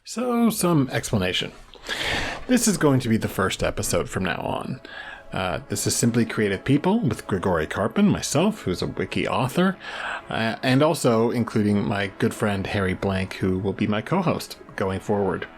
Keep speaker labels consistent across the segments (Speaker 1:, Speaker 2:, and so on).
Speaker 1: So, some explanation. This is going to be the first episode from now on. This is Simply Creative People with Grigori Karpin, myself, who's a wiki author, and also including my good friend HarryBlank, who will be my co-host going forward.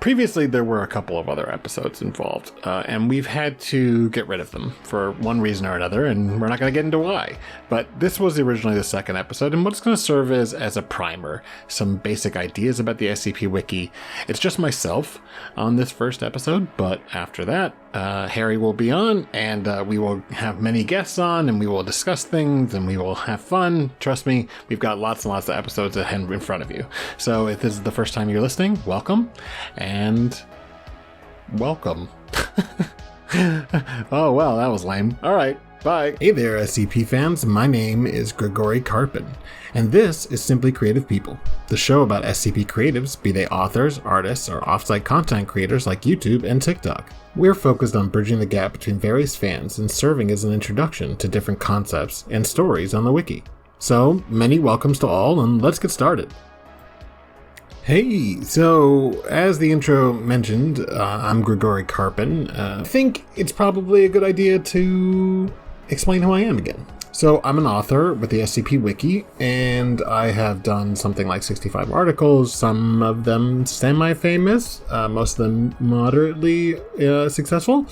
Speaker 1: Previously, there were a couple of other episodes involved, and we've had to get rid of them for one reason or another, and we're not going to get into why. But this was originally the second episode, and what it's going to serve as a primer, some basic ideas about the SCP Wiki. It's just myself on this first episode, but after that, Harry will be on, and we will have many guests on, and we will discuss things, and we will have fun. Trust me, we've got lots and lots of episodes ahead in front of you. So if this is the first time you're listening, welcome. And welcome. Oh, well, that was lame. All right, bye. Hey there, SCP fans. My name is Grigori Karpin, and this is Simply Creative People, the show about SCP creatives, be they authors, artists, or offsite content creators like YouTube and TikTok. We're focused on bridging the gap between various fans and serving as an introduction to different concepts and stories on the wiki. So, many welcomes to all, and let's get started. Hey, so as the intro mentioned, I'm Grigori Karpin. I think it's probably a good idea to explain who I am again. So I'm an author with the SCP Wiki, and I have done something like 65 articles, some of them semi-famous, most of them moderately successful.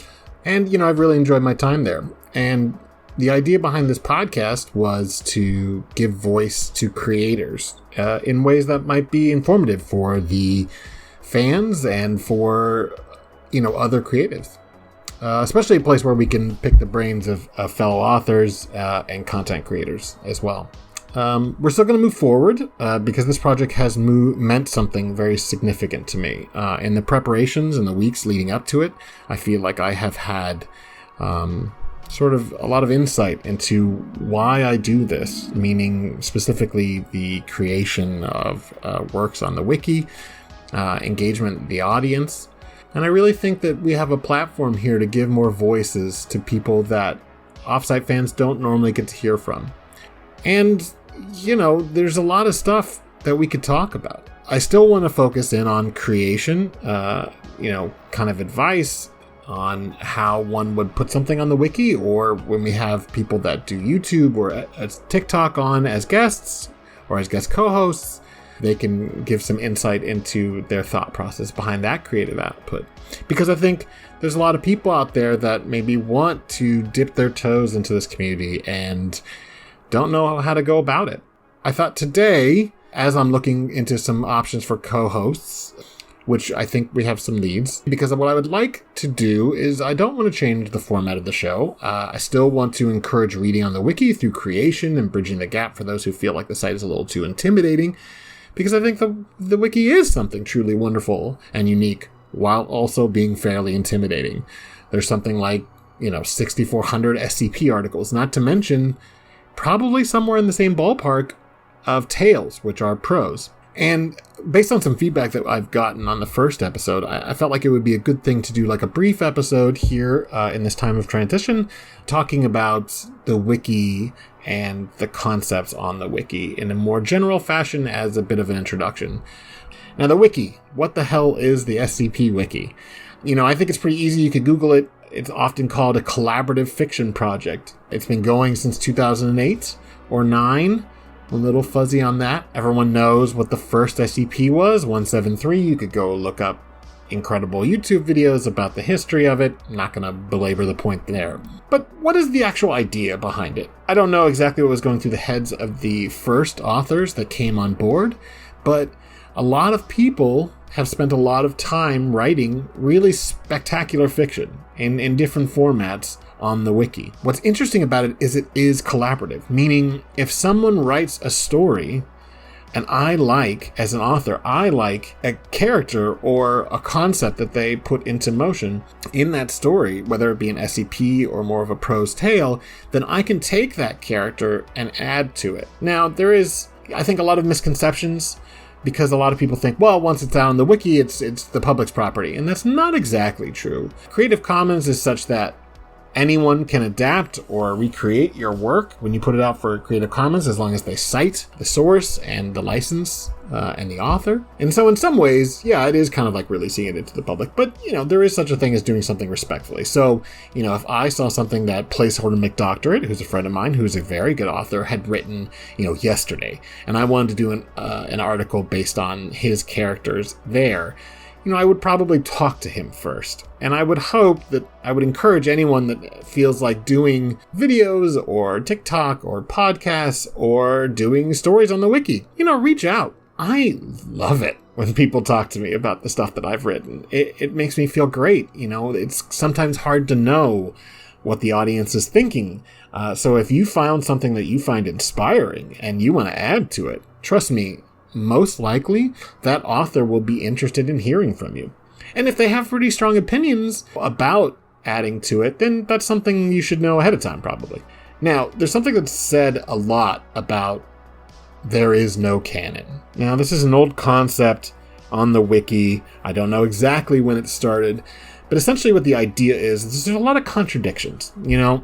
Speaker 1: And, I've really enjoyed my time there. And the idea behind this podcast was to give voice to creators in ways that might be informative for the fans and for, other creatives. Especially a place where we can pick the brains of fellow authors and content creators as well. We're still going to move forward because this project has meant something very significant to me. In the preparations and the weeks leading up to it, I feel like I have had sort of a lot of insight into why I do this, meaning specifically the creation of works on the wiki, engagement with the audience. And I really think that we have a platform here to give more voices to people that offsite fans don't normally get to hear from. And, there's a lot of stuff that we could talk about. I still want to focus in on creation, kind of advice on how one would put something on the wiki, or when we have people that do YouTube or TikTok on as guests or as guest co-hosts, they can give some insight into their thought process behind that creative output. Because I think there's a lot of people out there that maybe want to dip their toes into this community and don't know how to go about it. I thought today, as I'm looking into some options for co-hosts, which I think we have some leads, because what I would like to do is I don't want to change the format of the show. I still want to encourage reading on the wiki through creation and bridging the gap for those who feel like the site is a little too intimidating, because I think the wiki is something truly wonderful and unique while also being fairly intimidating. There's something like, 6,400 SCP articles, not to mention probably somewhere in the same ballpark of tales, which are prose. And based on some feedback that I've gotten on the first episode, I felt like it would be a good thing to do like a brief episode here in this time of transition, talking about the wiki and the concepts on the wiki in a more general fashion as a bit of an introduction. Now, the wiki, what the hell is the SCP Wiki? I think it's pretty easy. You could Google it. It's often called a collaborative fiction project. It's been going since 2008 or 9. A little fuzzy on that. Everyone knows what the first SCP was, 173. You could go look up incredible YouTube videos about the history of it. I'm not going to belabor the point there. But what is the actual idea behind it? I don't know exactly what was going through the heads of the first authors that came on board, but a lot of people have spent a lot of time writing really spectacular fiction in different formats on the wiki. What's interesting about it is collaborative, meaning if someone writes a story and as an author, I like a character or a concept that they put into motion in that story, whether it be an SCP or more of a prose tale, then I can take that character and add to it. Now, there is, I think, a lot of misconceptions because a lot of people think, well, once it's out on the wiki, it's the public's property. And that's not exactly true. Creative Commons is such that anyone can adapt or recreate your work when you put it out for Creative Commons, as long as they cite the source and the license and the author. And so in some ways, yeah, it is kind of like releasing it into the public, but, there is such a thing as doing something respectfully. So, if I saw something that Placeholder McDoctorate, who's a friend of mine, who's a very good author, had written, yesterday, and I wanted to do an article based on his characters there, I would probably talk to him first. And I would hope that I would encourage anyone that feels like doing videos or TikTok or podcasts or doing stories on the wiki, reach out. I love it when people talk to me about the stuff that I've written. It makes me feel great. It's sometimes hard to know what the audience is thinking. So if you found something that you find inspiring and you want to add to it, trust me, most likely that author will be interested in hearing from you. And if they have pretty strong opinions about adding to it, then that's something you should know ahead of time, probably. Now, there's something that's said a lot about there is no canon. Now, this is an old concept on the wiki. I don't know exactly when it started, but essentially what the idea is there's a lot of contradictions.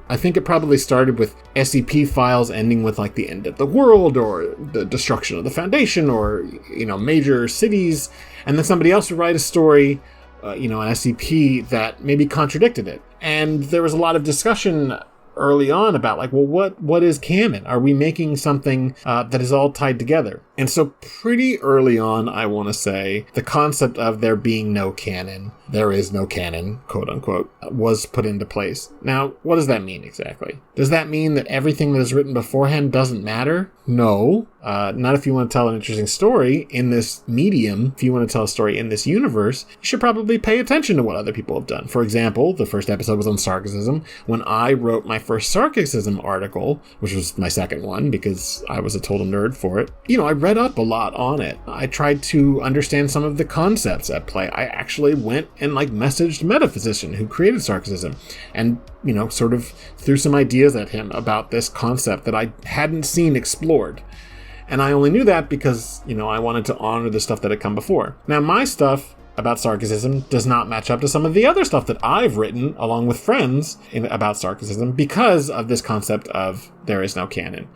Speaker 1: I think it probably started with SCP files ending with like the end of the world or the destruction of the Foundation or, major cities. And then somebody else would write a story, an SCP that maybe contradicted it. And there was a lot of discussion early on about like, well, what is canon? Are we making something that is all tied together? And so pretty early on, I want to say, the concept of there being no canon, there is no canon, quote unquote, was put into place. Now, what does that mean exactly? Does that mean that everything that is written beforehand doesn't matter? No, not if you want to tell an interesting story in this medium. If you want to tell a story in this universe, you should probably pay attention to what other people have done. For example, the first episode was on Sarcasm. When I wrote my first Sarcasm article, which was my second one because I was a total nerd for it, I read up a lot on it. I tried to understand some of the concepts at play. I actually went and messaged Metaphysician who created Sarcasm and, sort of threw some ideas at him about this concept that I hadn't seen explored. And I only knew that because, I wanted to honor the stuff that had come before. Now, my stuff about Sarcasm does not match up to some of the other stuff that I've written along with friends about Sarcasm because of this concept of there is no canon.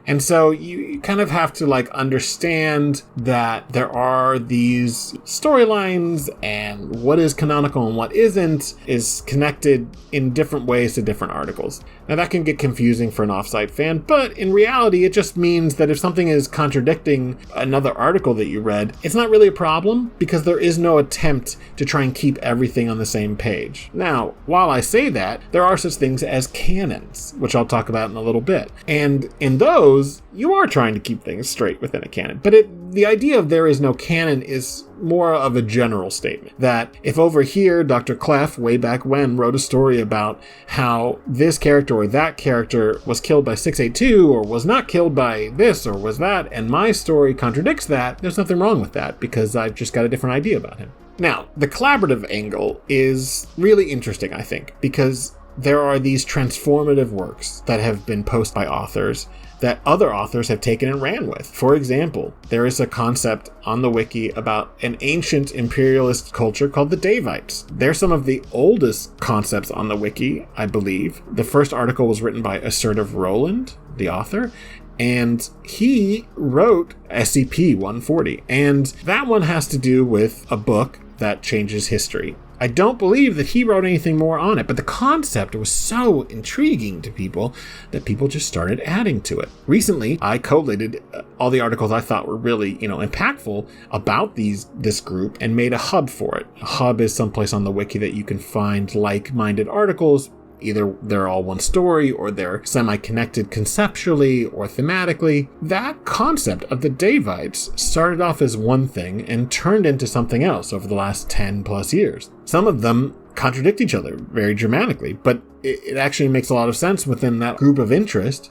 Speaker 1: And so you kind of have to understand that there are these storylines and what is canonical and what isn't is connected in different ways to different articles. Now that can get confusing for an offsite fan, but in reality, it just means that if something is contradicting another article that you read, it's not really a problem because there is no attempt to try and keep everything on the same page. Now, while I say that, there are such things as canons, which I'll talk about in a little bit. And in those, you are trying to keep things straight within a canon. But the idea of there is no canon is more of a general statement. That if over here, Dr. Clef, way back when, wrote a story about how this character or that character was killed by 682 or was not killed by this or was that, and my story contradicts that, there's nothing wrong with that because I've just got a different idea about him. Now, the collaborative angle is really interesting, I think, because there are these transformative works that have been posted by authors that other authors have taken and ran with. For example, there is a concept on the wiki about an ancient imperialist culture called the Devites. They're some of the oldest concepts on the wiki, I believe. The first article was written by Assertive Roland, the author, and he wrote SCP-140. And that one has to do with a book that changes history. I don't believe that he wrote anything more on it, but the concept was so intriguing to people that people just started adding to it. Recently, I collated all the articles I thought were really, impactful about this group and made a hub for it. A hub is someplace on the wiki that you can find like-minded articles. Either they're all one story or they're semi-connected conceptually or thematically. That concept of the Devites started off as one thing and turned into something else over the last 10 plus years. Some of them contradict each other very dramatically, but it actually makes a lot of sense within that group of interest,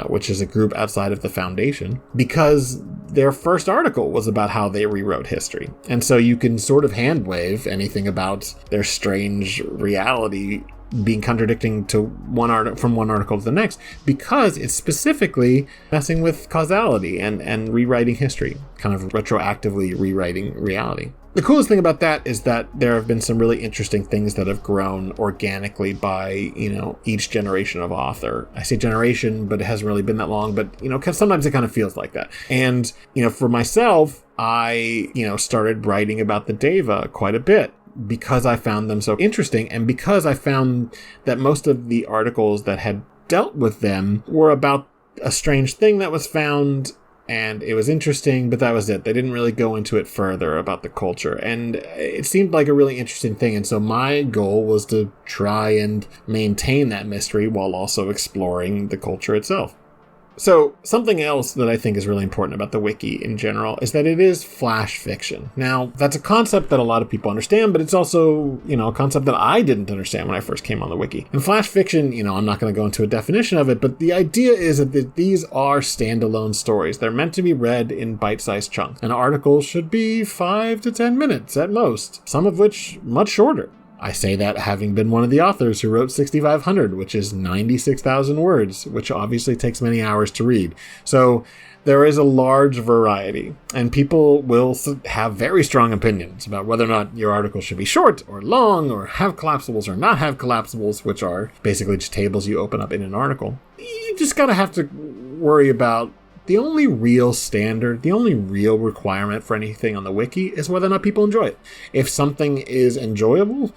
Speaker 1: which is a group outside of the Foundation, because their first article was about how they rewrote history. And so you can sort of hand wave anything about their strange reality being contradicting to from one article to the next, because it's specifically messing with causality and rewriting history, kind of retroactively rewriting reality. The coolest thing about that is that there have been some really interesting things that have grown organically by, each generation of author. I say generation, but it hasn't really been that long, but, sometimes it kind of feels like that. And, for myself, I, started writing about the Deva quite a bit because I found them so interesting, and because I found that most of the articles that had dealt with them were about a strange thing that was found, and it was interesting, but that was it. They didn't really go into it further about the culture, and it seemed like a really interesting thing, and so my goal was to try and maintain that mystery while also exploring the culture itself. So, something else that I think is really important about the wiki in general is that it is flash fiction. Now, that's a concept that a lot of people understand, but it's also, a concept that I didn't understand when I first came on the wiki. And flash fiction, I'm not going to go into a definition of it, but the idea is that these are standalone stories. They're meant to be read in bite-sized chunks. An article should be 5 to 10 minutes at most, some of which much shorter. I say that having been one of the authors who wrote 6,500, which is 96,000 words, which obviously takes many hours to read. So there is a large variety, and people will have very strong opinions about whether or not your article should be short or long or have collapsibles or not have collapsibles, which are basically just tables you open up in an article. You just gotta have to worry about the only real standard, the only real requirement for anything on the wiki is whether or not people enjoy it. If something is enjoyable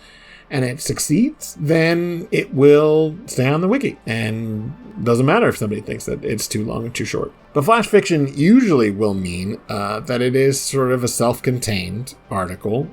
Speaker 1: and it succeeds, then it will stay on the wiki. And it doesn't matter if somebody thinks that it's too long or too short. But flash fiction usually will mean that it is sort of a self-contained article.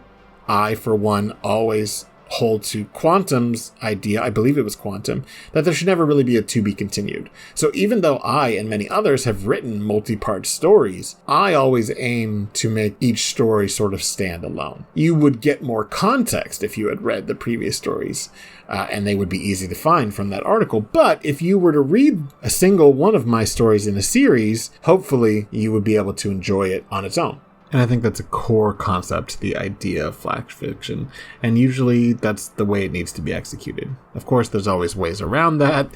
Speaker 1: I, for one, always hold to Quantum's idea, I believe it was Quantum, that there should never really be a to be continued. So even though I and many others have written multi-part stories, I always aim to make each story sort of stand alone. You would get more context if you had read the previous stories, and they would be easy to find from that article. But if you were to read a single one of my stories in a series, hopefully you would be able to enjoy it on its own. And I think that's a core concept, the idea of flash fiction. And usually that's the way it needs to be executed. Of course, there's always ways around that.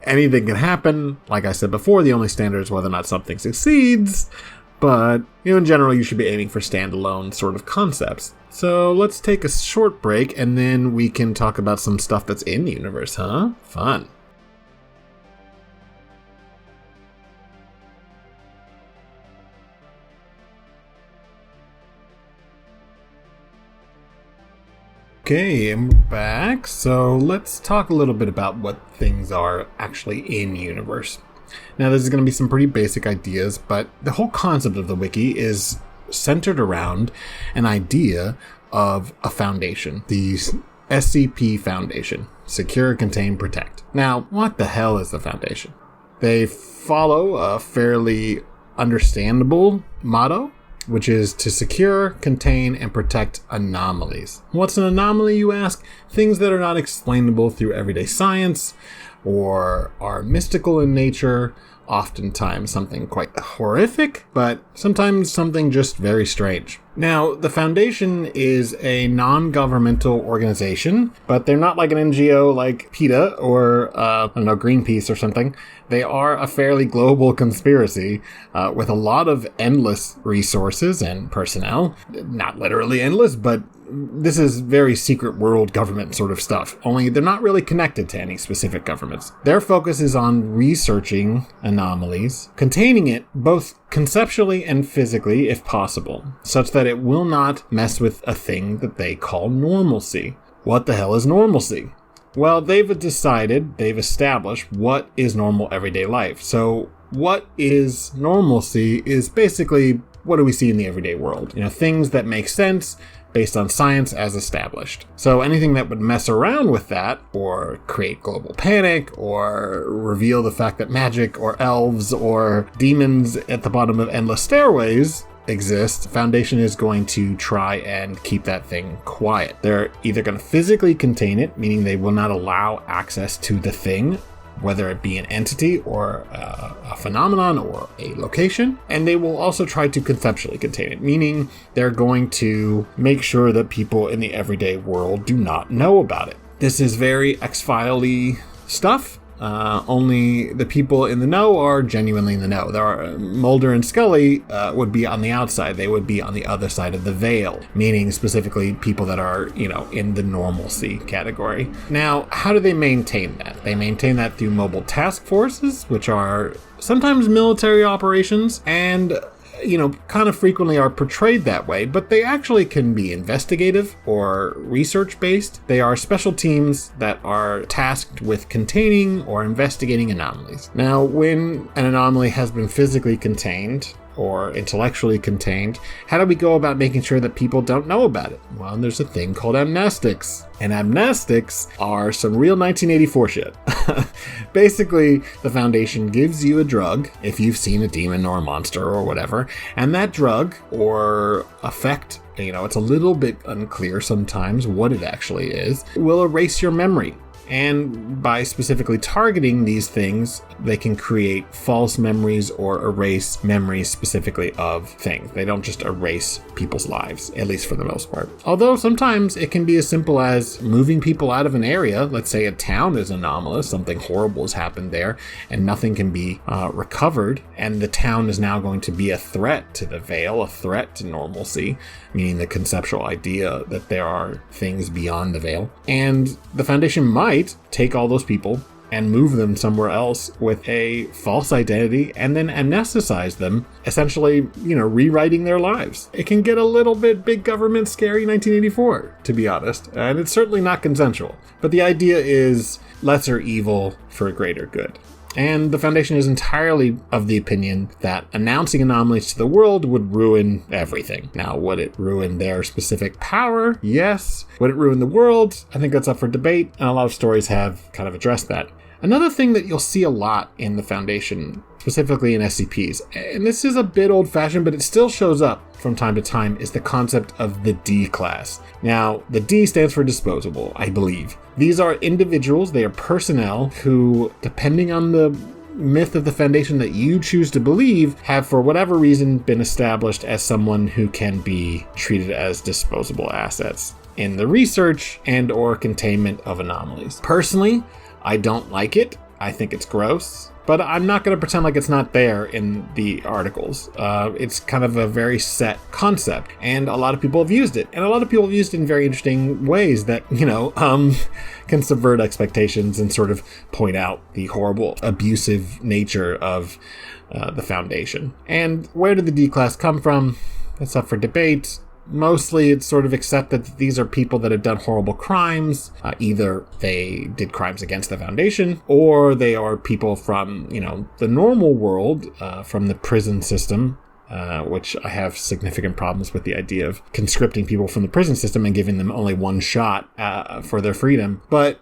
Speaker 1: Anything can happen. Like I said before, the only standard is whether or not something succeeds. But, in general, you should be aiming for standalone sort of concepts. So let's take a short break, and then we can talk about some stuff that's in the universe, huh? Fun. Okay, I'm back. So let's talk a little bit about what things are actually in universe. Now, this is going to be some pretty basic ideas, but the whole concept of the wiki is centered around an idea of a foundation, the SCP Foundation, Secure, Contain, Protect. Now, what the hell is the Foundation? They follow a fairly understandable motto, which is to secure, contain, and protect anomalies. What's an anomaly, you ask? Things that are not explainable through everyday science or are mystical in nature, oftentimes something quite horrific, but sometimes something just very strange. Now, the Foundation is a non-governmental organization, but they're not like an NGO like PETA or, Greenpeace or something. They are a fairly global conspiracy with a lot of endless resources and personnel. Not literally endless, but this is very secret world government sort of stuff. Only they're not really connected to any specific governments. Their focus is on researching anomalies, containing it both conceptually and physically if possible, such that it will not mess with a thing that they call normalcy. What the hell is normalcy? Well, they've established what is normal everyday life. So what is normalcy is basically what do we see in the everyday world? Things that make sense based on science as established. So anything that would mess around with that, or create global panic, or reveal the fact that magic or elves or demons at the bottom of endless stairways exist, Foundation is going to try and keep that thing quiet. They're either going to physically contain it, meaning they will not allow access to the thing, whether it be an entity or a phenomenon or a location. And they will also try to conceptually contain it, meaning they're going to make sure that people in the everyday world do not know about it. This is very X-File-y stuff. Only the people in the know are genuinely in the know. There are Mulder and Scully would be on the outside. They would be on the other side of the veil, meaning specifically people that are, in the normalcy category. Now, how do they maintain that? They maintain that through mobile task forces, which are sometimes military operations, and kind of frequently are portrayed that way, but they actually can be investigative or research-based. They are special teams that are tasked with containing or investigating anomalies. Now, when an anomaly has been physically contained or intellectually contained, how do we go about making sure that people don't know about it? Well, there's a thing called amnestics. And amnestics are some real 1984 shit. Basically, the Foundation gives you a drug, if you've seen a demon or a monster or whatever, and that drug or effect, it's a little bit unclear sometimes what it actually is, will erase your memory. And by specifically targeting these things, they can create false memories or erase memories specifically of things. They don't just erase people's lives, at least for the most part. Although sometimes it can be as simple as moving people out of an area. Let's say a town is anomalous, something horrible has happened there, and nothing can be recovered, and the town is now going to be a threat to the veil, a threat to normalcy, meaning the conceptual idea that there are things beyond the veil. And the Foundation might take all those people and move them somewhere else with a false identity and then amnesticize them, essentially, rewriting their lives. It can get a little bit big government scary 1984, to be honest, and it's certainly not consensual. But the idea is lesser evil for a greater good. And the Foundation is entirely of the opinion that announcing anomalies to the world would ruin everything. Now, would it ruin their specific power? Yes. Would it ruin the world? I think that's up for debate, and a lot of stories have kind of addressed that. Another thing that you'll see a lot in the Foundation, specifically in SCPs, and this is a bit old-fashioned, but it still shows up from time to time, is the concept of the DClass. Now, the D stands for disposable, I believe. These are individuals, they are personnel who, depending on the myth of the Foundation that you choose to believe, have for whatever reason been established as someone who can be treated as disposable assets in the research and or containment of anomalies. Personally, I don't like it. I think it's gross, but I'm not going to pretend like it's not there in the articles. It's kind of a very set concept, and a lot of people have used it, and a lot of people have used it in very interesting ways that, can subvert expectations and sort of point out the horrible, abusive nature of the Foundation. And where did the D-Class come from? That's up for debate. Mostly it's sort of accepted that these are people that have done horrible crimes. Either they did crimes against the Foundation, or they are people from, the normal world, from the prison system, which I have significant problems with the idea of conscripting people from the prison system and giving them only one shot for their freedom. But,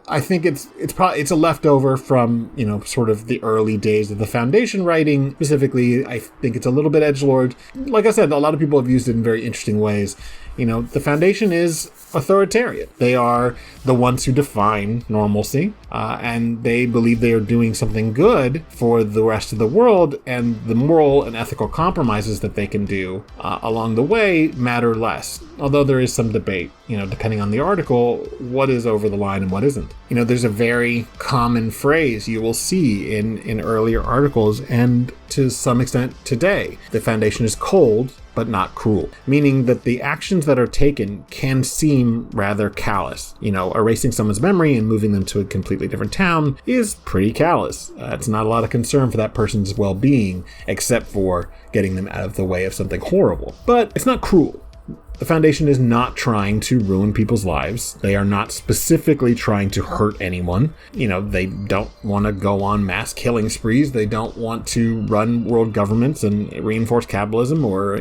Speaker 1: I think it's a leftover from, sort of the early days of the Foundation writing. Specifically, I think it's a little bit edgelord. Like I said, a lot of people have used it in very interesting ways. The Foundation is authoritarian. They are the ones who define normalcy, and they believe they are doing something good for the rest of the world, and the moral and ethical compromises that they can do along the way matter less. Although there is some debate, depending on the article, what is over the line and what isn't. There's a very common phrase you will see in earlier articles, and to some extent today. The Foundation is cold, but not cruel, meaning that the actions that are taken can seem rather callous. Erasing someone's memory and moving them to a completely different town is pretty callous. It's not a lot of concern for that person's well-being, except for getting them out of the way of something horrible. But it's not cruel. The Foundation is not trying to ruin people's lives. They are not specifically trying to hurt anyone. They don't want to go on mass killing sprees. They don't want to run world governments and reinforce capitalism or,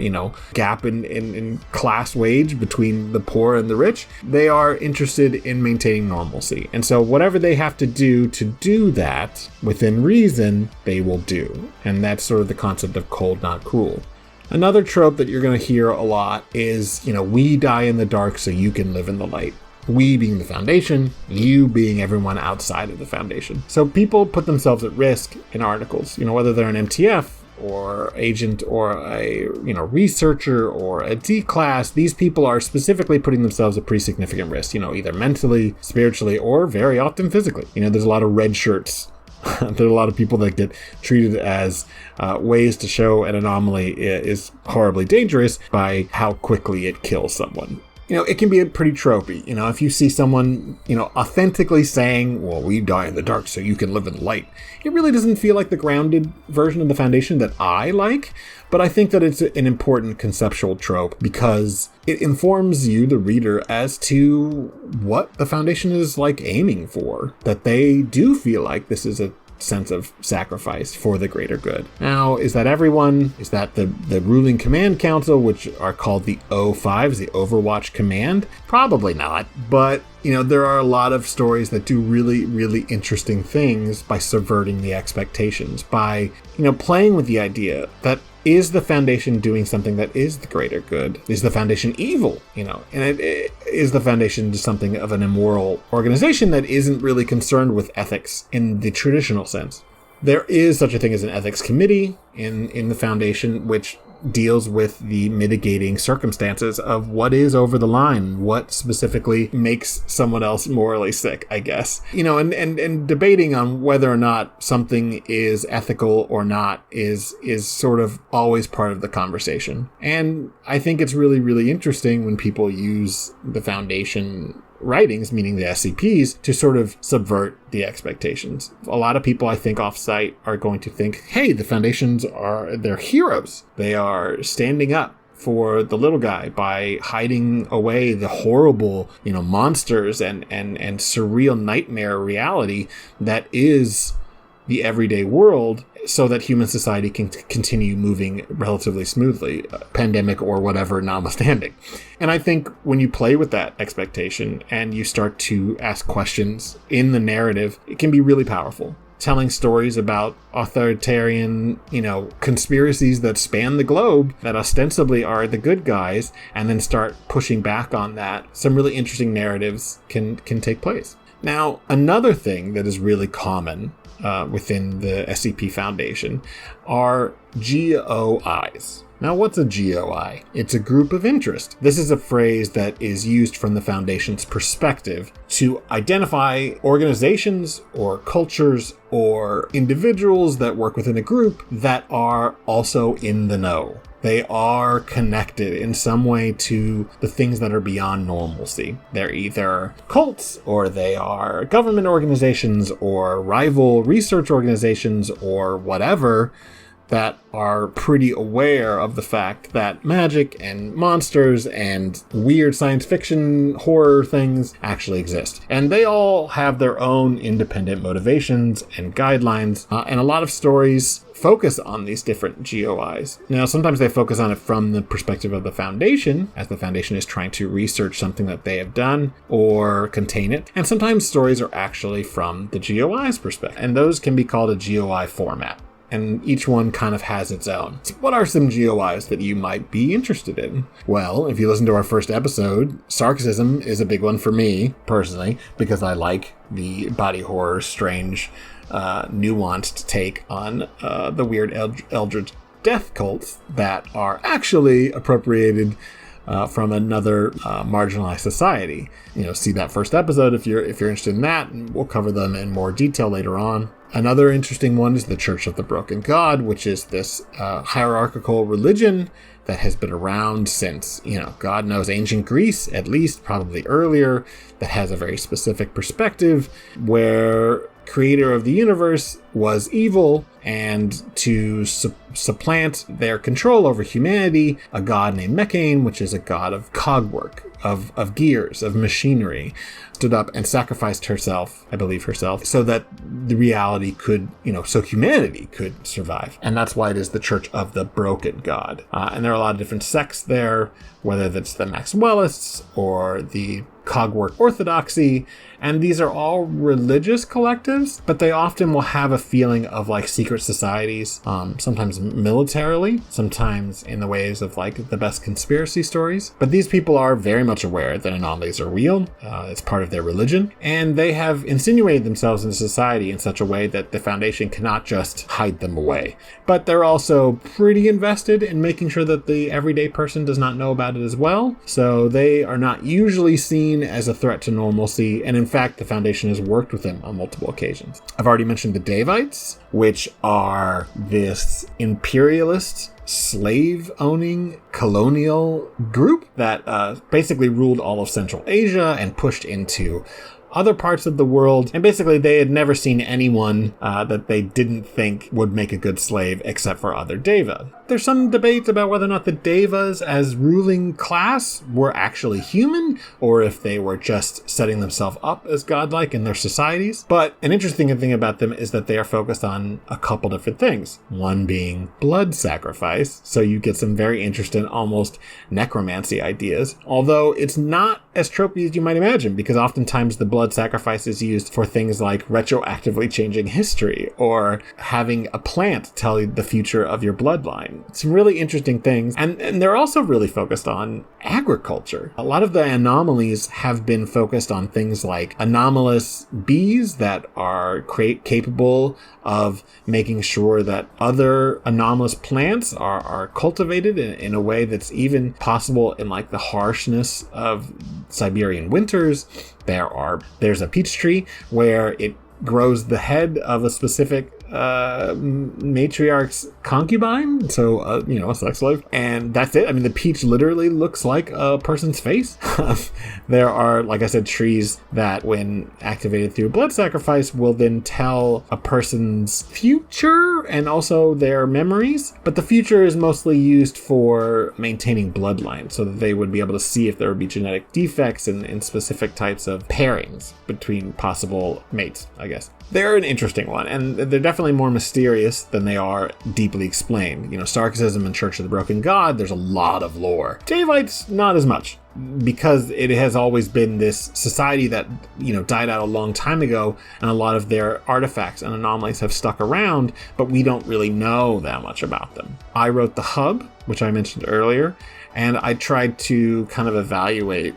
Speaker 1: gap in class wage between the poor and the rich. They are interested in maintaining normalcy. And so whatever they have to do that within reason, they will do. And that's sort of the concept of cold, not cruel. Another trope that you're going to hear a lot is, we die in the dark so you can live in the light. We being the Foundation, you being everyone outside of the Foundation. So people put themselves at risk in articles, whether they're an MTF or agent or a researcher or a DClass, these people are specifically putting themselves at pretty significant risk, either mentally, spiritually, or very often physically. There's a lot of red shirts. There's a lot of people that get treated as ways to show an anomaly is horribly dangerous by how quickly it kills someone. It can be pretty tropey. If you see someone, authentically saying, well, we die in the dark so you can live in the light, it really doesn't feel like the grounded version of the Foundation that I like. But I think that it's an important conceptual trope because it informs you, the reader, as to what the Foundation is aiming for. That they do feel like this is a sense of sacrifice for the greater good. Now, is that everyone? Is that the ruling command council, which are called the O5s, the Overwatch Command? Probably not, but there are a lot of stories that do really, really interesting things by subverting the expectations, by, playing with the idea that is the Foundation doing something that is the greater good? Is the Foundation evil? And is the Foundation just something of an immoral organization that isn't really concerned with ethics in the traditional sense? There is such a thing as an ethics committee in the Foundation, which deals with the mitigating circumstances of what is over the line, what specifically makes someone else morally sick, I guess. And debating on whether or not something is ethical or not is sort of always part of the conversation. And I think it's really, really interesting when people use the Foundation writings, meaning the SCPs, to sort of subvert the expectations. A lot of people, I think, off-site are going to think, hey, the Foundations they're heroes. They are standing up for the little guy by hiding away the horrible, monsters and surreal nightmare reality that is the everyday world, so that human society can continue moving relatively smoothly, pandemic or whatever notwithstanding. And I think when you play with that expectation and you start to ask questions in the narrative, it can be really powerful. Telling stories about authoritarian, conspiracies that span the globe that ostensibly are the good guys, and then start pushing back on that, some really interesting narratives can take place. Now, another thing that is really common within the SCP Foundation are GOIs. Now, what's a GOI? It's a group of interest. This is a phrase that is used from the Foundation's perspective to identify organizations or cultures or individuals that work within a group that are also in the know. They are connected in some way to the things that are beyond normalcy. They're either cults, or they are government organizations, or rival research organizations, or whatever, that are pretty aware of the fact that magic and monsters and weird science fiction horror things actually exist. And they all have their own independent motivations and guidelines, and a lot of stories focus on these different GOIs. Now, sometimes they focus on it from the perspective of the Foundation, as the Foundation is trying to research something that they have done or contain it. And sometimes stories are actually from the GOI's perspective, and those can be called a GOI format. And each one kind of has its own. So what are some GOIs that you might be interested in? Well, if you listen to our first episode, Sarcasm is a big one for me, personally, because I like the body horror, strange, nuanced take on the weird eldritch death cults that are actually appropriated from another marginalized society. See that first episode if you're interested in that, and we'll cover them in more detail later on. Another interesting one is the Church of the Broken God, which is this hierarchical religion that has been around since, God knows, ancient Greece, at least, probably earlier, that has a very specific perspective where creator of the universe was evil, and to supplant their control over humanity, a god named Mechane, which is a god of cogwork, of gears, of machinery, stood up and sacrificed herself, so that the reality could, so humanity could survive. And that's why it is the Church of the Broken God. And there are a lot of different sects there, whether that's the Maxwellists or the Cogwork Orthodoxy, and these are all religious collectives, but they often will have a feeling of like secret societies, sometimes militarily, sometimes in the ways of like the best conspiracy stories. But these people are very much aware that anomalies are real. It's part of their religion, and they have insinuated themselves in society in such a way that the Foundation cannot just hide them away. But they're also pretty invested in making sure that the everyday person does not know about it as well. So they are not usually seen as a threat to normalcy, and in fact, the Foundation has worked with them on multiple occasions. I've already mentioned the Devites, which are this imperialist, slave-owning colonial group that basically ruled all of Central Asia and pushed into other parts of the world, and basically they had never seen anyone that they didn't think would make a good slave except for other Deva. There's some debate about whether or not the Devas as ruling class were actually human, or if they were just setting themselves up as godlike in their societies. But an interesting thing about them is that they are focused on a couple different things. One being blood sacrifice, so you get some very interesting, almost necromancy ideas, although it's not as tropey as you might imagine, because oftentimes the blood sacrifice is used for things like retroactively changing history or having a plant tell you the future of your bloodline. Some really interesting things. And they're also really focused on agriculture. A lot of the anomalies have been focused on things like anomalous bees that are capable of making sure that other anomalous plants are cultivated in a way that's even possible in like the harshness of Siberian winters. There's a peach tree where it grows the head of a specific matriarch's concubine, so a sex slave, and that's it. I mean, the peach literally looks like a person's face. There are, like I said, trees that when activated through blood sacrifice will then tell a person's future and also their memories, but the future is mostly used for maintaining bloodline, so that they would be able to see if there would be genetic defects in specific types of pairings between possible mates, I guess. They're an interesting one, and they're definitely more mysterious than they are deeply explained. Starkism and Church of the Broken God, there's a lot of lore. Devites, not as much, because it has always been this society that, died out a long time ago, and a lot of their artifacts and anomalies have stuck around, but we don't really know that much about them. I wrote the Hub, which I mentioned earlier, and I tried to kind of evaluate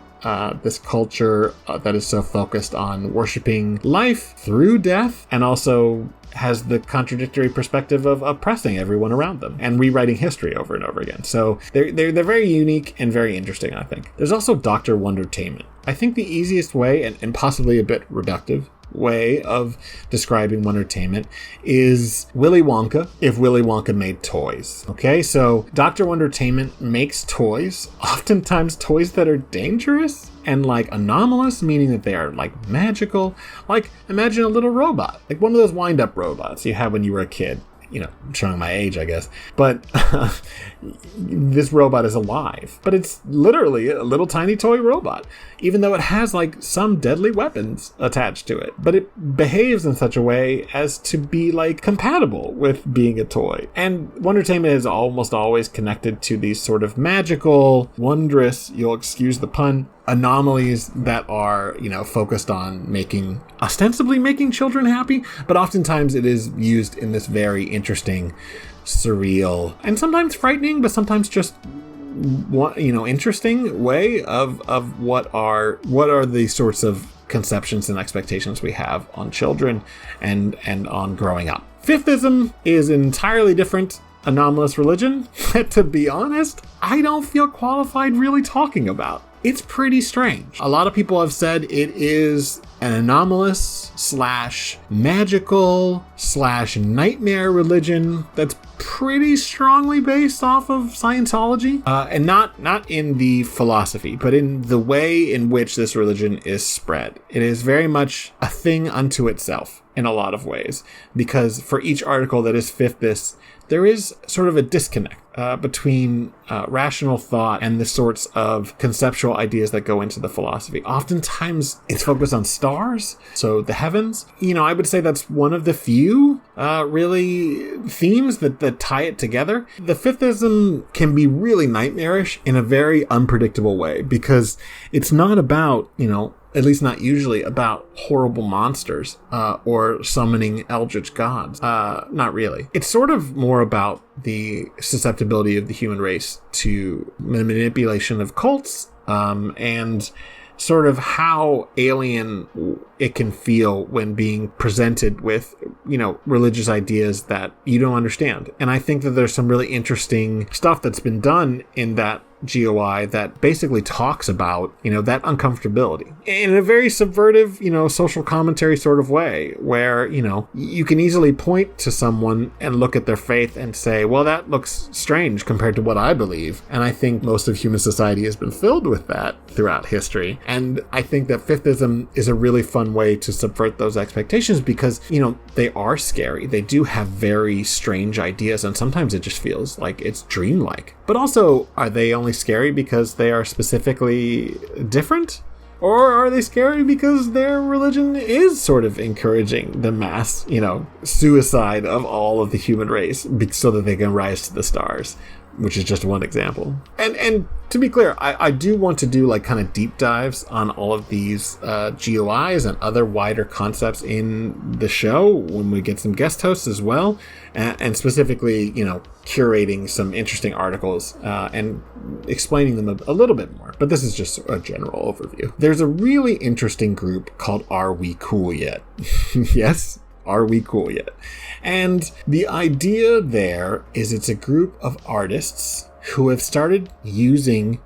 Speaker 1: this culture that is so focused on worshiping life through death, and also has the contradictory perspective of oppressing everyone around them and rewriting history over and over again. So they're very unique and very interesting, I think. There's also Dr. Wondertainment. I think the easiest way, and possibly a bit reductive way of describing Wondertainment is Willy Wonka if Willy Wonka made toys. Okay, so Dr. Wondertainment makes toys, oftentimes toys that are dangerous and like anomalous, meaning that they are like magical. Like imagine a little robot, like one of those wind-up robots you had when you were a kid. I'm showing my age, I guess. But this robot is alive. But it's literally a little tiny toy robot, even though it has like some deadly weapons attached to it. But it behaves in such a way as to be like compatible with being a toy. And Wondertainment is almost always connected to these sort of magical, wondrous, you'll excuse the pun, anomalies that are, focused on ostensibly making children happy, but oftentimes it is used in this very interesting, surreal, and sometimes frightening, but sometimes just interesting way of what are the sorts of conceptions and expectations we have on children and on growing up. Fifthism is an entirely different anomalous religion that, to be honest, I don't feel qualified really talking about. It's pretty strange. A lot of people have said it is an anomalous / magical / nightmare religion that's pretty strongly based off of Scientology, and not in the philosophy, but in the way in which this religion is spread. It is very much a thing unto itself in a lot of ways, because for each article that is Fifthis, there is sort of a disconnect between rational thought and the sorts of conceptual ideas that go into the philosophy. Oftentimes it's focused on stars, so the heavens. I would say that's one of the few really themes that tie it together. The Fifthism can be really nightmarish in a very unpredictable way, because it's not about, at least not usually, about horrible monsters or summoning eldritch gods. Not really. It's sort of more about the susceptibility of the human race to manipulation of cults and sort of how alien it can feel when being presented with, religious ideas that you don't understand. And I think that there's some really interesting stuff that's been done in that GOI that basically talks about, that uncomfortability in a very subvertive, social commentary sort of way, where, you can easily point to someone and look at their faith and say, well, that looks strange compared to what I believe. And I think most of human society has been filled with that throughout history. And I think that Fifthism is a really fun way to subvert those expectations, because, they are scary. They do have very strange ideas, and sometimes it just feels like it's dreamlike. But also, are they only scary because they are specifically different? Or are they scary because their religion is sort of encouraging the mass, suicide of all of the human race so that they can rise to the stars? Which is just one example. And to be clear, I do want to do kind of deep dives on all of these GOIs and other wider concepts in the show when we get some guest hosts as well, and specifically, curating some interesting articles and explaining them a little bit more. But this is just a general overview. There's a really interesting group called Are We Cool Yet? Yes. Are We Cool Yet? And the idea there is it's a group of artists who have started using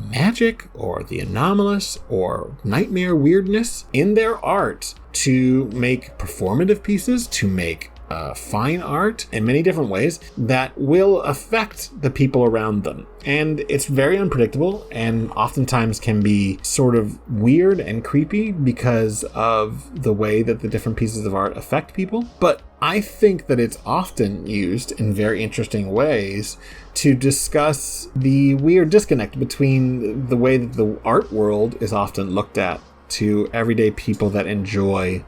Speaker 1: magic or the anomalous or nightmare weirdness in their art to make performative pieces, to make fine art in many different ways that will affect the people around them. And it's very unpredictable and oftentimes can be sort of weird and creepy because of the way that the different pieces of art affect people. But I think that it's often used in very interesting ways to discuss the weird disconnect between the way that the art world is often looked at to everyday people that enjoy,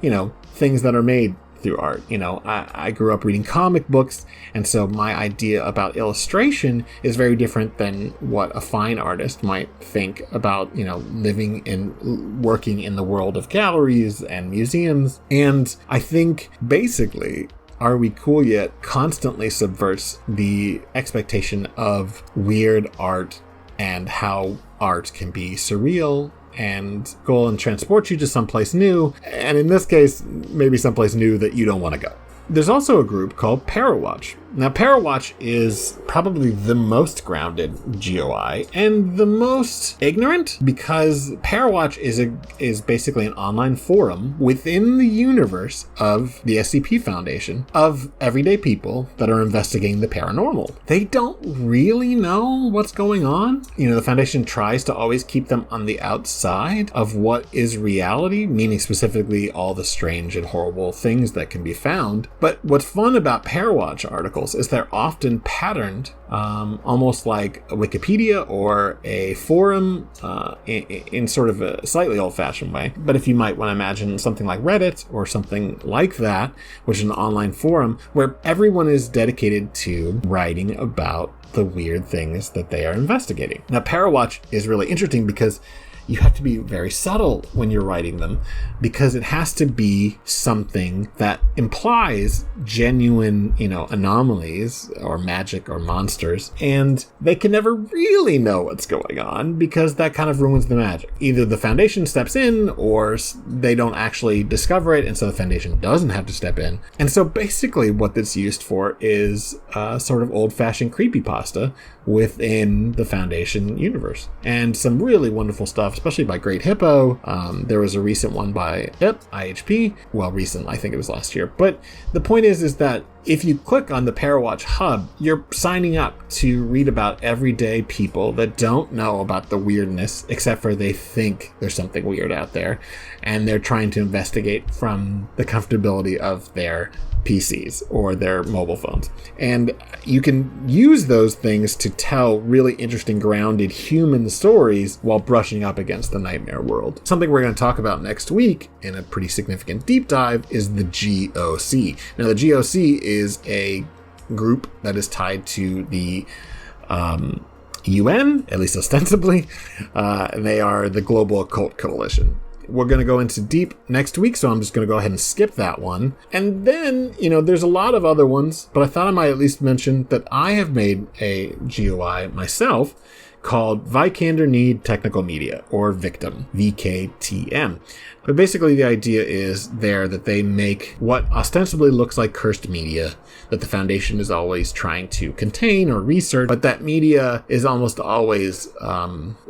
Speaker 1: things that are made through art. I grew up reading comic books, and so my idea about illustration is very different than what a fine artist might think about, living and working in the world of galleries and museums. And I think basically Are We Cool Yet constantly subverts the expectation of weird art and how art can be surreal and go and transport you to someplace new, and in this case, maybe someplace new that you don't want to go. There's also a group called Parawatch. Now, Parawatch is probably the most grounded GOI and the most ignorant, because Parawatch is basically an online forum within the universe of the SCP Foundation of everyday people that are investigating the paranormal. They don't really know what's going on. The Foundation tries to always keep them on the outside of what is reality, meaning specifically all the strange and horrible things that can be found. But what's fun about Parawatch articles is they're often patterned almost like a Wikipedia or a forum in sort of a slightly old-fashioned way. But if you might want to imagine something like Reddit or something like that, which is an online forum where everyone is dedicated to writing about the weird things that they are investigating. Now, Parawatch is really interesting because you have to be very subtle when you're writing them, because it has to be something that implies genuine, anomalies or magic or monsters, and they can never really know what's going on because that kind of ruins the magic. Either the Foundation steps in or they don't actually discover it, and so the Foundation doesn't have to step in. And so basically what that's used for is sort of old-fashioned creepypasta within the Foundation universe. And some really wonderful stuff, especially by Great Hippo. There was a recent one by IHP. Well, recent, I think it was last year. But the point is that if you click on the Parawatch hub, you're signing up to read about everyday people that don't know about the weirdness, except for they think there's something weird out there, and they're trying to investigate from the comfortability of their PCs or their mobile phones. And you can use those things to tell really interesting, grounded human stories while brushing up against the nightmare world. Something we're going to talk about next week in a pretty significant deep dive is the GOC. Now, the GOC is a group that is tied to the UN, at least ostensibly, and they are the Global Occult Coalition. We're going to go into deep next week, so I'm just going to go ahead and skip that one. And then, there's a lot of other ones, but I thought I might at least mention that I have made a GOI myself called Vikander Need Technical Media, or Victim, VKTM. But basically the idea is there that they make what ostensibly looks like cursed media that the Foundation is always trying to contain or research, but that media is almost always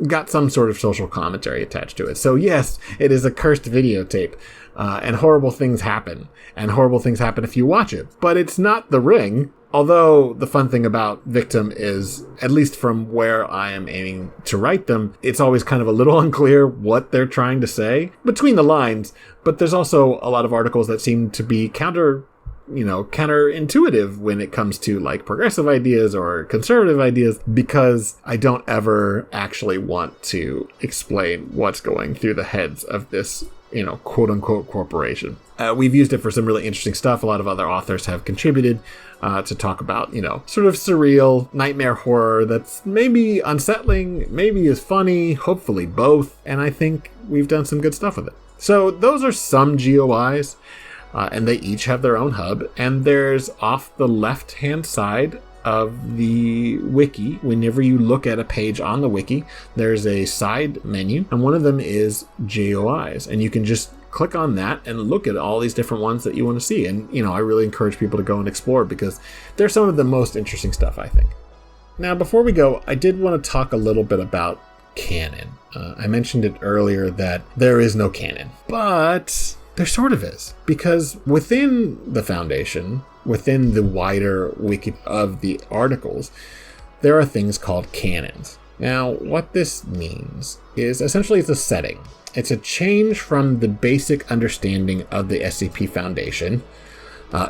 Speaker 1: got some sort of social commentary attached to it. So yes, it is a cursed videotape, and horrible things happen, and horrible things happen if you watch it. But it's not The Ring. Although the fun thing about Victim is, at least from where I am aiming to write them, it's always kind of a little unclear what they're trying to say between the lines, but there's also a lot of articles that seem to be counterintuitive when it comes to like progressive ideas or conservative ideas, because I don't ever actually want to explain what's going through the heads of this quote unquote corporation. We've used it for some really interesting stuff. A lot of other authors have contributed to talk about, sort of surreal nightmare horror that's maybe unsettling, maybe is funny, hopefully both. And I think we've done some good stuff with it. So those are some GOIs, and they each have their own hub. And there's off the left-hand side of the wiki, whenever you look at a page on the wiki, there's a side menu, and one of them is GOIs, and you can just click on that and look at all these different ones that you want to see. And I really encourage people to go and explore, because they're some of the most interesting stuff, I think. Now, before we go, I did want to talk a little bit about canon. I mentioned it earlier that there is no canon, but there sort of is, because within the Foundation, within the wider wiki of the articles, there are things called canons. Now, what this means is essentially it's a setting. It's a change from the basic understanding of the SCP Foundation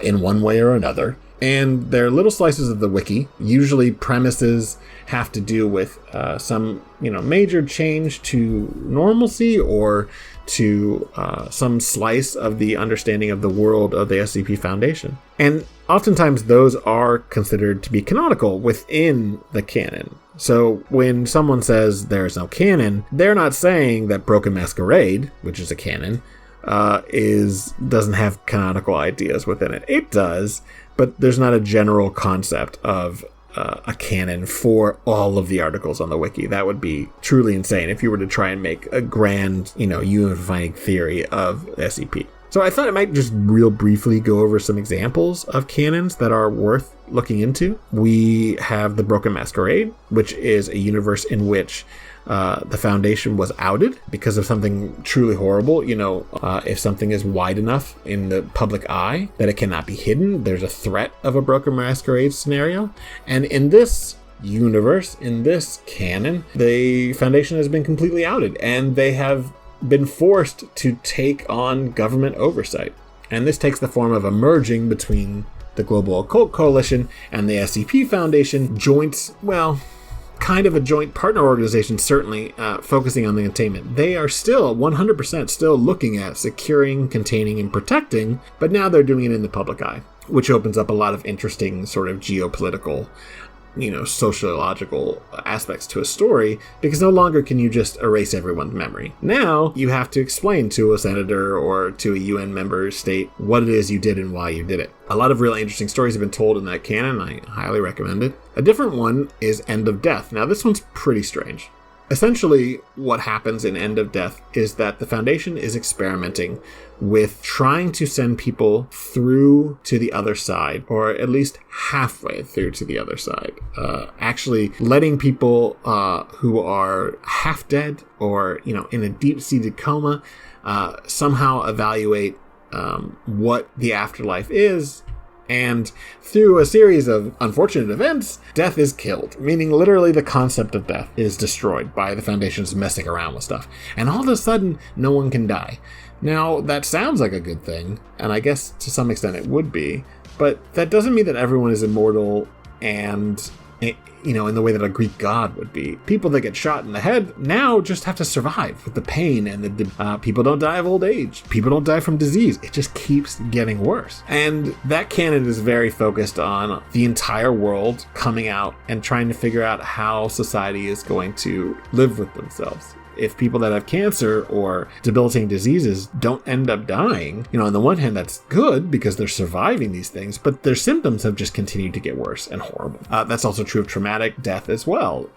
Speaker 1: in one way or another. And they're little slices of the wiki. Usually premises have to do with some major change to normalcy, or to some slice of the understanding of the world of the SCP Foundation. And oftentimes those are considered to be canonical within the canon. So when someone says there's no canon, they're not saying that Broken Masquerade, which is a canon, doesn't have canonical ideas within it. It does, but there's not a general concept of a canon for all of the articles on the wiki. That would be truly insane if you were to try and make a grand, unifying theory of SCP. So I thought I might just real briefly go over some examples of canons that are worth looking into. We have the Broken Masquerade, which is a universe in which the Foundation was outed because of something truly horrible. If something is wide enough in the public eye that it cannot be hidden, there's a threat of a Broken Masquerade scenario. And in this universe, in this canon, the Foundation has been completely outed, and they have been forced to take on government oversight. And this takes the form of a merging between the Global Occult Coalition and the SCP Foundation, kind of a joint partner organization, certainly focusing on the containment. They are still 100% still looking at securing, containing, and protecting, but now they're doing it in the public eye, which opens up a lot of interesting sort of geopolitical, sociological aspects to a story, because no longer can you just erase everyone's memory. Now you have to explain to a senator or to a UN member state what it is you did and why you did it. A lot of really interesting stories have been told in that canon. I highly recommend it. A different one is End of Death. Now this one's pretty strange. Essentially, what happens in End of Death is that the Foundation is experimenting with trying to send people through to the other side, or at least halfway through to the other side. Actually letting people who are half dead or, in a deep-seated coma, somehow evaluate what the afterlife is, And through a series of unfortunate events, death is killed, meaning literally the concept of death is destroyed by the Foundation's messing around with stuff. And all of a sudden, no one can die. Now, that sounds like a good thing, and I guess to some extent it would be, but that doesn't mean that everyone is immortal and, in the way that a Greek god would be. People that get shot in the head now just have to survive with the pain, and people don't die of old age. People don't die from disease. It just keeps getting worse. And that canon is very focused on the entire world coming out and trying to figure out how society is going to live with themselves. If people that have cancer or debilitating diseases don't end up dying, on the one hand, that's good because they're surviving these things, but their symptoms have just continued to get worse and horrible. That's also true of traumatic death as well.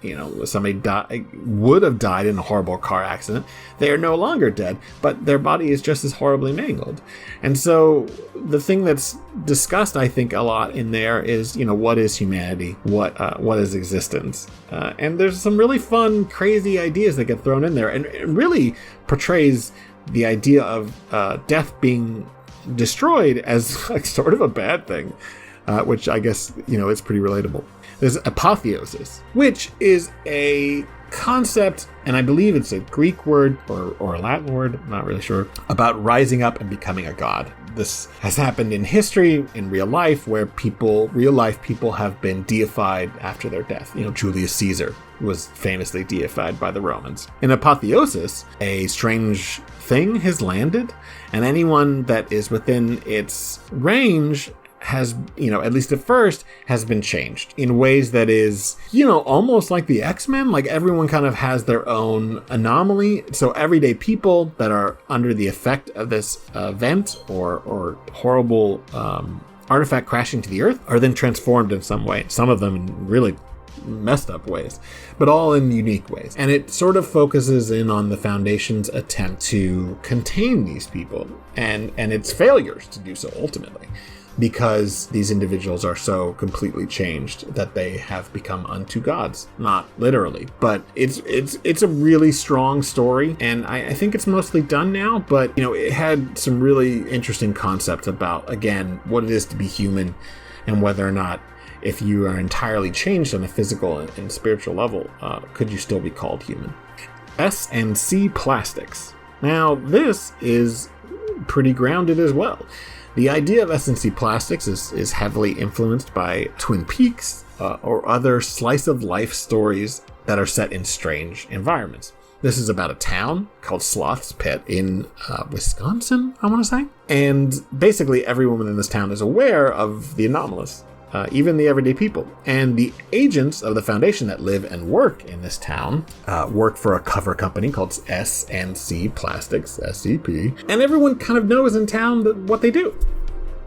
Speaker 1: Somebody would have died in a horrible car accident. They are no longer dead, but their body is just as horribly mangled. And so the thing that's discussed, I think, a lot in there is, what is humanity? What is existence? And there's some really fun, crazy ideas that get thrown in there, and it really portrays the idea of death being destroyed as like sort of a bad thing, which I guess, is pretty relatable. There's apotheosis, which is a concept, and I believe it's a Greek word or a Latin word, I'm not really sure, about rising up and becoming a god. This has happened in history, in real life, where real life people have been deified after their death. Julius Caesar was famously deified by the Romans. In apotheosis, a strange thing has landed, and anyone that is within its range has, at least at first, has been changed in ways that is, almost like the X-Men. Like everyone kind of has their own anomaly. So everyday people that are under the effect of this event or horrible artifact crashing to the earth are then transformed in some way. Some of them in really messed up ways, but all in unique ways. And it sort of focuses in on the Foundation's attempt to contain these people and its failures to do so ultimately, because these individuals are so completely changed that they have become unto gods. Not literally, but it's a really strong story, and I think it's mostly done now, but it had some really interesting concepts about, again, what it is to be human and whether or not, if you are entirely changed on a physical and spiritual level, could you still be called human? SNC Plastics. Now, this is pretty grounded as well. The idea of SNC Plastics is heavily influenced by Twin Peaks or other slice-of-life stories that are set in strange environments. This is about a town called Sloths Pet in Wisconsin, I want to say. And basically everyone in this town is aware of the anomalous. Even the everyday people. And the agents of the Foundation that live and work in this town work for a cover company called SNC Plastics, SCP. And everyone kind of knows in town what they do.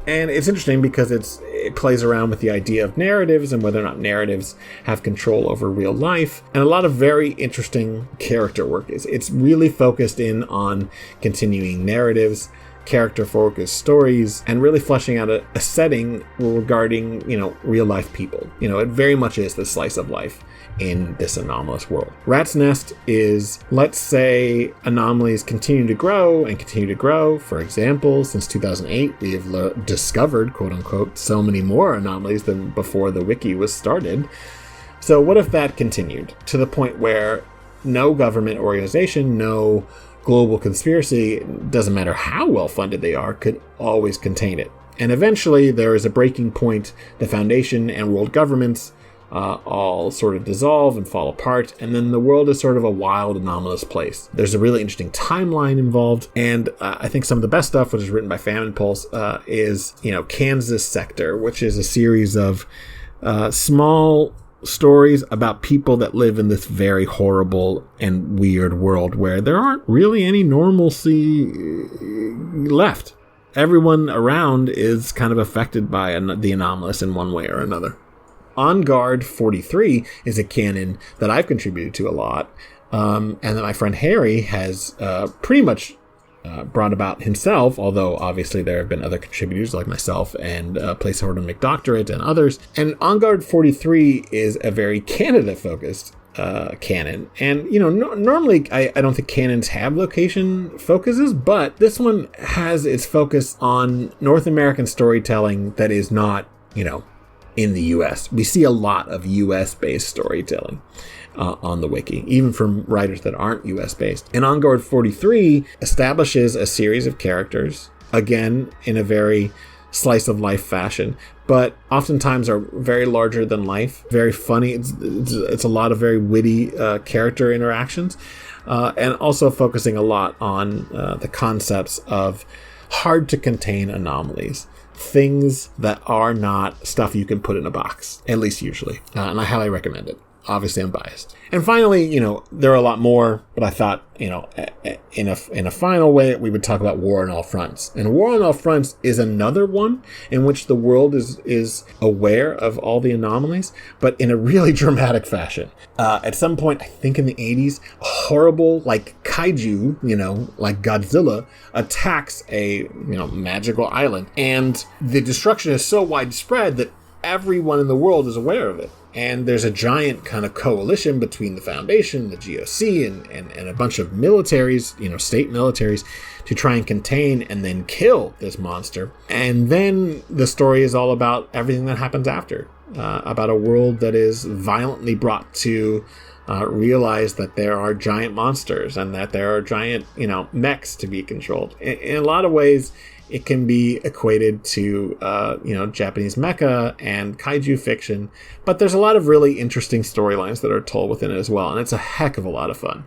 Speaker 1: And it's interesting because it plays around with the idea of narratives and whether or not narratives have control over real life. And a lot of very interesting character work. It's really focused in on continuing narratives, character-focused stories, and really fleshing out a setting regarding, real life people. It very much is the slice of life in this anomalous world. Rat's Nest is, let's say, anomalies continue to grow and continue to grow. For example, since 2008, we have discovered, quote-unquote, so many more anomalies than before the wiki was started. So what if that continued to the point where no government organization, no global conspiracy, doesn't matter how well funded they are, could always contain it. And eventually there is a breaking point. The Foundation and world governments all sort of dissolve and fall apart, and then the world is sort of a wild, anomalous place. There's a really interesting timeline involved, and I think some of the best stuff, which is written by Famine Pulse, is Kansas Sector, which is a series of small stories about people that live in this very horrible and weird world where there aren't really any normalcy left. Everyone around is kind of affected by the anomalous in one way or another. On Guard 43 is a canon that I've contributed to a lot, and that my friend Harry has pretty much brought about himself, although obviously there have been other contributors like myself and Placeholder McDoctorate and others. And On Guard 43 is a very Canada-focused canon. And, normally I don't think canons have location focuses, but this one has its focus on North American storytelling that is not, in the US. We see a lot of US-based storytelling on the wiki, even from writers that aren't US-based. And On Guard 43 establishes a series of characters, again, in a very slice-of-life fashion, but oftentimes are very larger than life, very funny. It's a lot of very witty character interactions, and also focusing a lot on the concepts of hard-to-contain anomalies. Things that are not stuff you can put in a box, at least usually. And I highly recommend it. Obviously, I'm biased. And finally, there are a lot more, but I thought, in a final way, we would talk about War on All Fronts. And War on All Fronts is another one in which the world is aware of all the anomalies, but in a really dramatic fashion. At some point, I think in the 80s, a horrible, kaiju, like Godzilla, attacks a, magical island. And the destruction is so widespread that everyone in the world is aware of it. And there's a giant kind of coalition between the Foundation, the GOC, and a bunch of militaries, state militaries, to try and contain and then kill this monster. And then the story is all about everything that happens after, about a world that is violently brought to realize that there are giant monsters and that there are giant, mechs to be controlled. In a lot of ways, it can be equated to, Japanese mecha and kaiju fiction, but there's a lot of really interesting storylines that are told within it as well, and it's a heck of a lot of fun.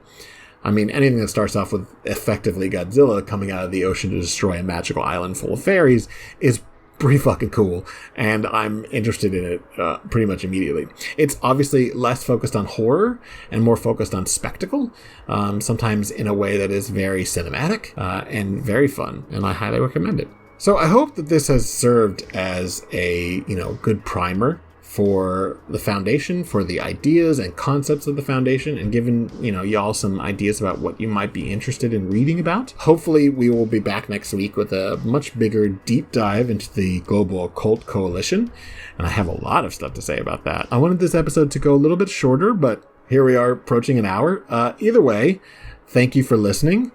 Speaker 1: I mean, anything that starts off with effectively Godzilla coming out of the ocean to destroy a magical island full of fairies is pretty fucking cool, and I'm interested in it pretty much immediately. It's obviously less focused on horror and more focused on spectacle, sometimes in a way that is very cinematic and very fun, and I highly recommend it. So I hope that this has served as a good primer for the Foundation, for the ideas and concepts of the Foundation, and given, y'all some ideas about what you might be interested in reading about. Hopefully we will be back next week with a much bigger deep dive into the Global Occult Coalition, and I have a lot of stuff to say about that. I wanted this episode to go a little bit shorter, but here we are approaching an hour. Either way, thank you for listening.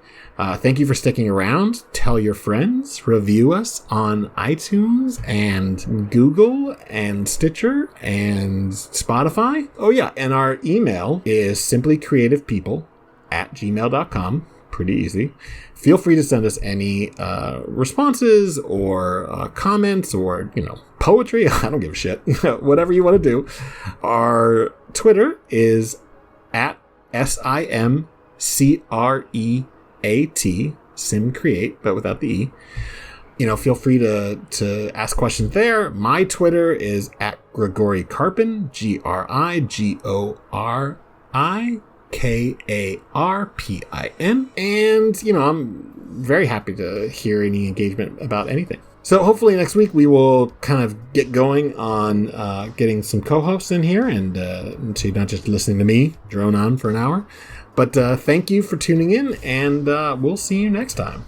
Speaker 1: Thank you for sticking around. Tell your friends. Review us on iTunes and Google and Stitcher and Spotify. Oh yeah, and our email is simplycreativepeople@gmail.com. Pretty easy. Feel free to send us any responses or comments or, poetry. I don't give a shit. Whatever you want to do. Our Twitter is @SIMCREAT, SimCreate, but without the E. Feel free to ask questions there. My Twitter is @Grigori Karpin, GRIGORIKARPIN. And, I'm very happy to hear any engagement about anything. So hopefully next week we will kind of get going on getting some co-hosts in here and so you're not just listening to me drone on for an hour. But thank you for tuning in, and we'll see you next time.